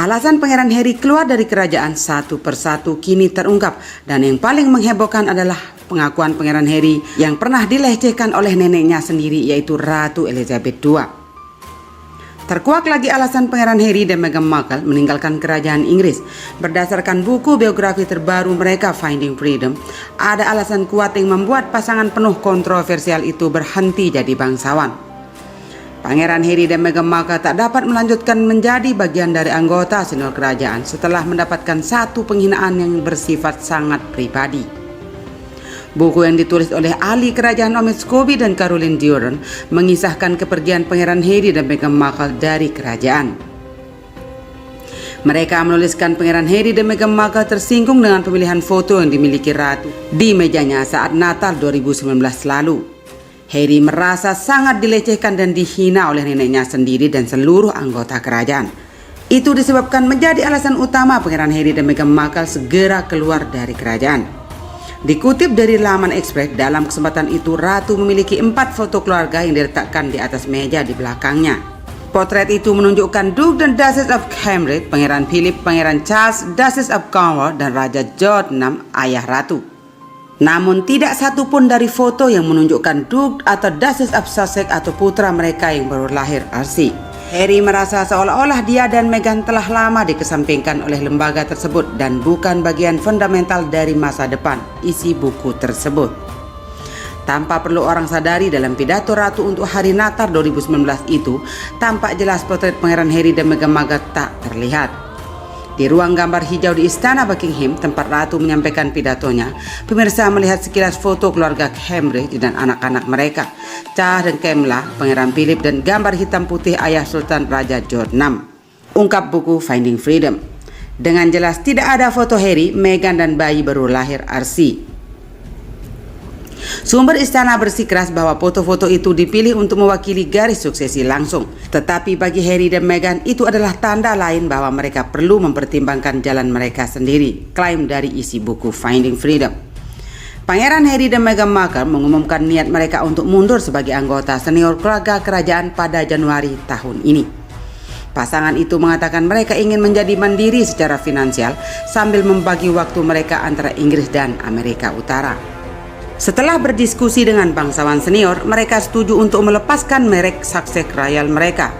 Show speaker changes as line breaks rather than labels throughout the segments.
Alasan Pangeran Harry keluar dari kerajaan satu persatu kini terungkap, dan yang paling menghebohkan adalah pengakuan Pangeran Harry yang pernah dilecehkan oleh neneknya sendiri, yaitu Ratu Elizabeth II. Terkuak lagi alasan Pangeran Harry dan Meghan Markle meninggalkan kerajaan Inggris. Berdasarkan buku biografi terbaru mereka, Finding Freedom, ada alasan kuat yang membuat pasangan penuh kontroversial itu berhenti jadi bangsawan. Pangeran Harry dan Meghan Markle tak dapat melanjutkan menjadi bagian dari anggota senior kerajaan setelah mendapatkan satu penghinaan yang bersifat sangat pribadi. Buku yang ditulis oleh ahli kerajaan Omid Scobie dan Caroline Dion mengisahkan kepergian Pangeran Harry dan Meghan Markle dari kerajaan. Mereka menuliskan Pangeran Harry dan Meghan Markle tersinggung dengan pemilihan foto yang dimiliki Ratu di mejanya saat Natal 2019 lalu. Harry merasa sangat dilecehkan dan dihina oleh neneknya sendiri dan seluruh anggota kerajaan. Itu disebabkan menjadi alasan utama Pangeran Harry dan Meghan Markle segera keluar dari kerajaan. Dikutip dari laman Express, dalam kesempatan itu Ratu memiliki 4 foto keluarga yang diletakkan di atas meja di belakangnya. Potret itu menunjukkan Duke dan Duchess of Cambridge, Pangeran Philip, Pangeran Charles, Duchess of Cornwall, dan Raja George VI, ayah Ratu. Namun tidak satu pun dari foto yang menunjukkan Duke atau Duchess of Sussex atau putra mereka yang baru lahir, Archie. Harry merasa seolah-olah dia dan Meghan telah lama dikesampingkan oleh lembaga tersebut dan bukan bagian fundamental dari masa depan, isi buku tersebut. Tanpa perlu orang sadari, dalam pidato Ratu untuk hari Natal 2019 itu, tampak jelas potret Pangeran Harry dan Meghan Markle tak terlihat. Di ruang gambar hijau di Istana Buckingham, tempat Ratu menyampaikan pidatonya, pemirsa melihat sekilas foto keluarga Cambridge dan anak-anak mereka, Charles dan Camilla, Pangeran Philip, dan gambar hitam putih ayah Sultan Raja George VI. Ungkap buku Finding Freedom. Dengan jelas tidak ada foto Harry, Meghan, dan bayi baru lahir Archie. Sumber istana bersikeras bahwa foto-foto itu dipilih untuk mewakili garis suksesi langsung. Tetapi bagi Harry dan Meghan itu adalah tanda lain bahwa mereka perlu mempertimbangkan jalan mereka sendiri, klaim dari isi buku Finding Freedom. Pangeran Harry dan Meghan Markle mengumumkan niat mereka untuk mundur sebagai anggota senior keluarga kerajaan pada Januari tahun ini. Pasangan itu mengatakan mereka ingin menjadi mandiri secara finansial sambil membagi waktu mereka antara Inggris dan Amerika Utara. Setelah berdiskusi dengan bangsawan senior, mereka setuju untuk melepaskan merek Sussex Royal mereka.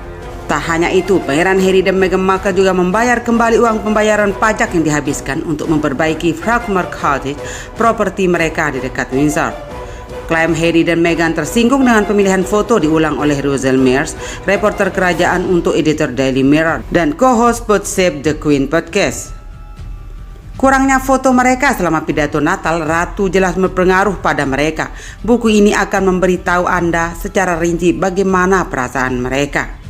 Tak hanya itu, Pangeran Harry dan Meghan Markle juga membayar kembali uang pembayaran pajak yang dihabiskan untuk memperbaiki Frogmore Cottage, properti mereka di dekat Windsor. Klaim Harry dan Meghan tersinggung dengan pemilihan foto diulang oleh Russell Mears, reporter kerajaan untuk editor Daily Mirror dan co-host Pod Save the Queen podcast. Kurangnya foto mereka selama pidato Natal Ratu jelas berpengaruh pada mereka. Buku ini akan memberitahu Anda secara rinci bagaimana perasaan mereka.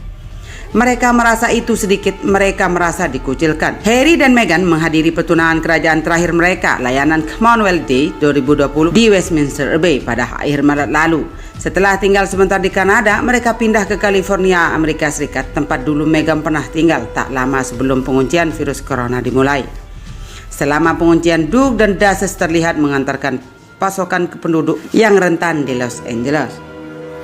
Mereka merasa itu sedikit, mereka merasa dikucilkan. Harry dan Meghan menghadiri pertunangan kerajaan terakhir mereka, layanan Commonwealth Day 2020 di Westminster Abbey pada akhir Maret lalu. Setelah tinggal sebentar di Kanada, mereka pindah ke California, Amerika Serikat, tempat dulu Meghan pernah tinggal tak lama sebelum penguncian virus corona dimulai. Selama penguncian, Duke dan Duchess terlihat mengantarkan pasokan ke penduduk yang rentan di Los Angeles.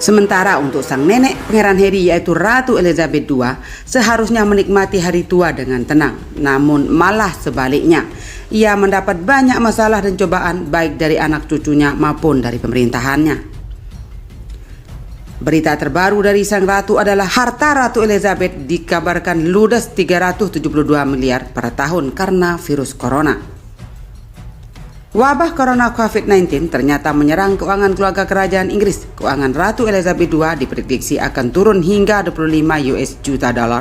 Sementara untuk sang nenek Pangeran Harry, yaitu Ratu Elizabeth II, seharusnya menikmati hari tua dengan tenang. Namun malah sebaliknya, ia mendapat banyak masalah dan cobaan baik dari anak cucunya maupun dari pemerintahannya. Berita terbaru dari sang ratu adalah harta Ratu Elizabeth dikabarkan ludes 372 miliar per tahun karena virus corona. Wabah corona COVID-19 ternyata menyerang keuangan keluarga kerajaan Inggris. Keuangan Ratu Elizabeth II diprediksi akan turun hingga 25 US juta dolar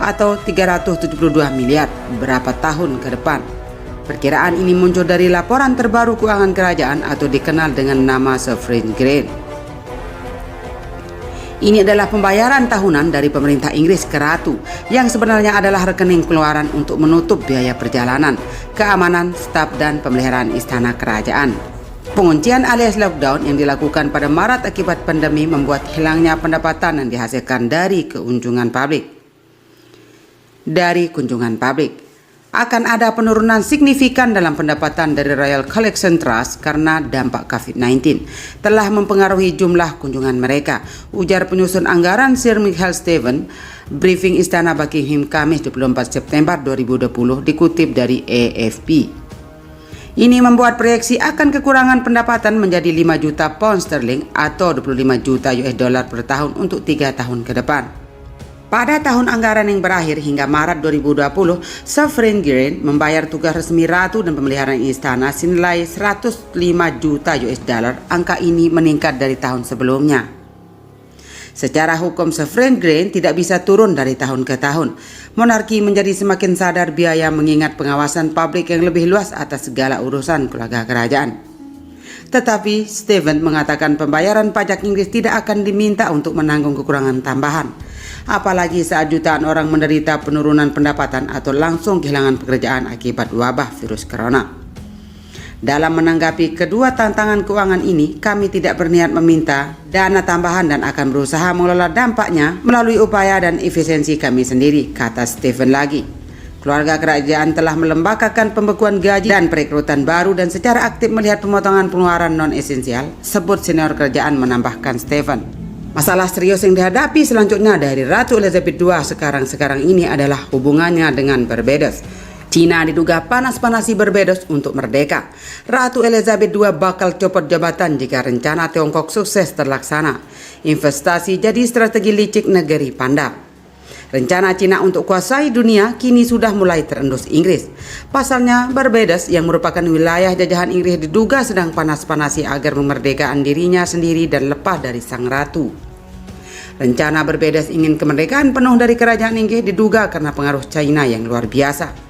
atau 372 miliar beberapa tahun ke depan. Perkiraan ini muncul dari laporan terbaru keuangan kerajaan atau dikenal dengan nama Sovereign Grant. Ini adalah pembayaran tahunan dari pemerintah Inggris ke Ratu, yang sebenarnya adalah rekening pengeluaran untuk menutup biaya perjalanan, keamanan, staf, dan pemeliharaan istana kerajaan. Penguncian alias lockdown yang dilakukan pada Maret akibat pandemi membuat hilangnya pendapatan yang dihasilkan dari kunjungan publik. akan ada penurunan signifikan dalam pendapatan dari Royal Collection Trust karena dampak COVID-19 telah mempengaruhi jumlah kunjungan mereka, ujar penyusun anggaran Sir Michael Steven, briefing Istana Buckingham Kamis 24 September 2020 dikutip dari AFP. Ini membuat proyeksi akan kekurangan pendapatan menjadi 5 juta pound sterling atau 25 juta US dollar per tahun untuk 3 tahun ke depan. Pada tahun anggaran yang berakhir hingga Maret 2020, Sovereign Grant membayar tugas resmi Ratu dan pemeliharaan istana senilai 105 juta US dollar. Angka ini meningkat dari tahun sebelumnya. Secara hukum, Sovereign Grant tidak bisa turun dari tahun ke tahun. Monarki menjadi semakin sadar biaya mengingat pengawasan publik yang lebih luas atas segala urusan keluarga kerajaan. Tetapi Steven mengatakan pembayaran pajak Inggris tidak akan diminta untuk menanggung kekurangan tambahan. Apalagi saat jutaan orang menderita penurunan pendapatan atau langsung kehilangan pekerjaan akibat wabah virus corona. Dalam menanggapi kedua tantangan keuangan ini, kami tidak berniat meminta dana tambahan dan akan berusaha mengelola dampaknya melalui upaya dan efisiensi kami sendiri, kata Steven lagi. Keluarga kerajaan telah melembagakan pembekuan gaji dan perekrutan baru dan secara aktif melihat pemotongan pengeluaran non-esensial, sebut senior kerajaan, menambahkan Steven. Masalah serius yang dihadapi selanjutnya dari Ratu Elizabeth II sekarang ini adalah hubungannya dengan Barbados. Cina diduga panas-panasi Barbados untuk merdeka. Ratu Elizabeth II bakal copot jabatan jika rencana Tiongkok sukses terlaksana. Investasi jadi strategi licik negeri panda. Rencana Cina untuk kuasai dunia kini sudah mulai terendus Inggris. Pasalnya, Barbados yang merupakan wilayah jajahan Inggris diduga sedang panas-panasi agar memerdekakan dirinya sendiri dan lepas dari sang ratu. Rencana Barbados ingin kemerdekaan penuh dari kerajaan Inggris diduga karena pengaruh China yang luar biasa.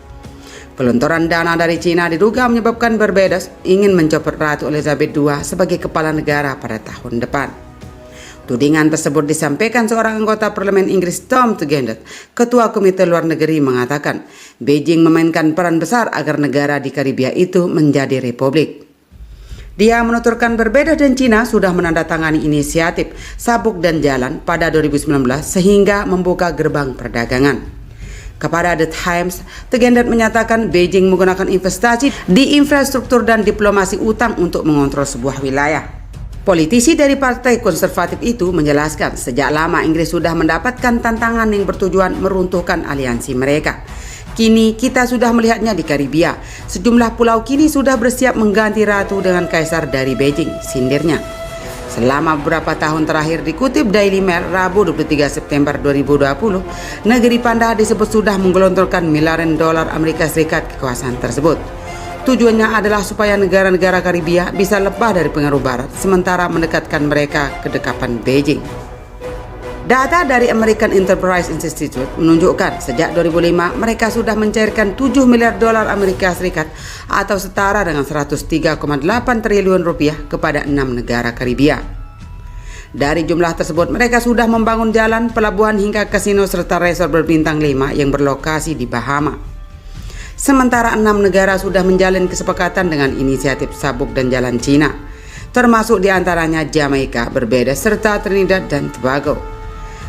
Gelontoran dana dari China diduga menyebabkan Barbados ingin mencopot Ratu Elizabeth II sebagai kepala negara pada tahun depan. Tudingan tersebut disampaikan seorang anggota parlemen Inggris, Tom Tugendhat, ketua Komite Luar Negeri, mengatakan Beijing memainkan peran besar agar negara di Karibia itu menjadi republik. Dia menuturkan Barbados dan Cina sudah menandatangani inisiatif Sabuk dan Jalan pada 2019 sehingga membuka gerbang perdagangan. Kepada The Times, Tugendhat menyatakan Beijing menggunakan investasi di infrastruktur dan diplomasi utang untuk mengontrol sebuah wilayah. Politisi dari Partai Konservatif itu menjelaskan sejak lama Inggris sudah mendapatkan tantangan yang bertujuan meruntuhkan aliansi mereka. Kini kita sudah melihatnya di Karibia. Sejumlah pulau kini sudah bersiap mengganti ratu dengan kaisar dari Beijing, sindirnya. Selama beberapa tahun terakhir, dikutip Daily Mail Rabu 23 September 2020, negeri panda disebut sudah menggelontorkan miliaran dolar Amerika Serikat ke kawasan tersebut. Tujuannya adalah supaya negara-negara Karibia bisa lepas dari pengaruh barat, sementara mendekatkan mereka ke dekapan Beijing. Data dari American Enterprise Institute menunjukkan sejak 2005 mereka sudah mencairkan 7 miliar dolar Amerika Serikat atau setara dengan 103,8 triliun rupiah kepada 6 negara Karibia. Dari jumlah tersebut mereka sudah membangun jalan, pelabuhan hingga kasino serta resort berbintang 5 yang berlokasi di Bahama. Sementara 6 negara sudah menjalin kesepakatan dengan inisiatif Sabuk dan Jalan Cina, termasuk diantaranya Jamaika, Barbados serta Trinidad dan Tobago.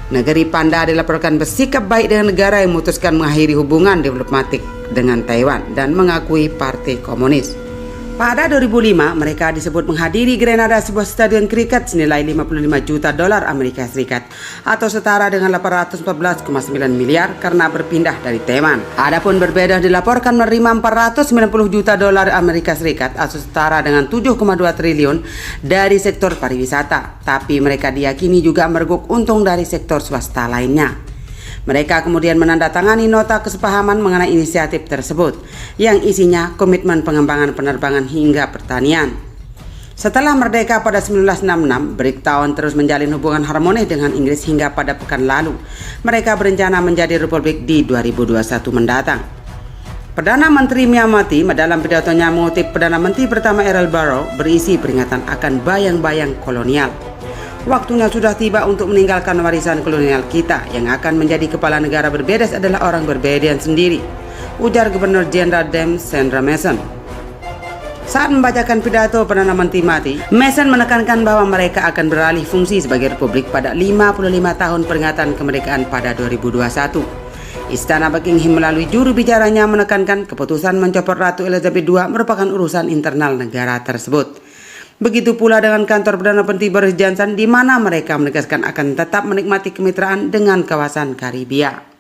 Negeri panda dilaporkan bersikap baik dengan negara yang memutuskan mengakhiri hubungan diplomatik dengan Taiwan dan mengakui Partai Komunis. Pada 2005, mereka disebut menghadiri Grenada sebuah stadion kriket senilai 55 juta dolar Amerika Serikat atau setara dengan 814,9 miliar karena berpindah dari Taiwan. Adapun Barbados dilaporkan menerima 490 juta dolar Amerika Serikat atau setara dengan 7,2 triliun dari sektor pariwisata, tapi mereka diyakini juga mereguk untung dari sektor swasta lainnya. Mereka kemudian menandatangani nota kesepahaman mengenai inisiatif tersebut, yang isinya komitmen pengembangan penerbangan hingga pertanian. Setelah merdeka pada 1966, Bricktown terus menjalin hubungan harmonis dengan Inggris hingga pada pekan lalu. Mereka berencana menjadi republik di 2021 mendatang. Perdana Menteri Miyamati dalam pidatonya mengutip Perdana Menteri pertama Errol Barrow berisi peringatan akan bayang-bayang kolonial. Waktunya sudah tiba untuk meninggalkan warisan kolonial kita. Yang akan menjadi kepala negara Barbados adalah orang Barbadian sendiri, ujar Gubernur Jenderal James Sandra Mason. Saat membacakan pidato Perdana Menteri Mason menekankan bahwa mereka akan beralih fungsi sebagai republik pada 55 tahun peringatan kemerdekaan pada 2021. Istana Buckingham melalui juru bicaranya menekankan keputusan mencopot Ratu Elizabeth II merupakan urusan internal negara tersebut. Begitu pula dengan kantor Perdana Menteri Boris Johnson, di mana mereka menegaskan akan tetap menikmati kemitraan dengan kawasan Karibia.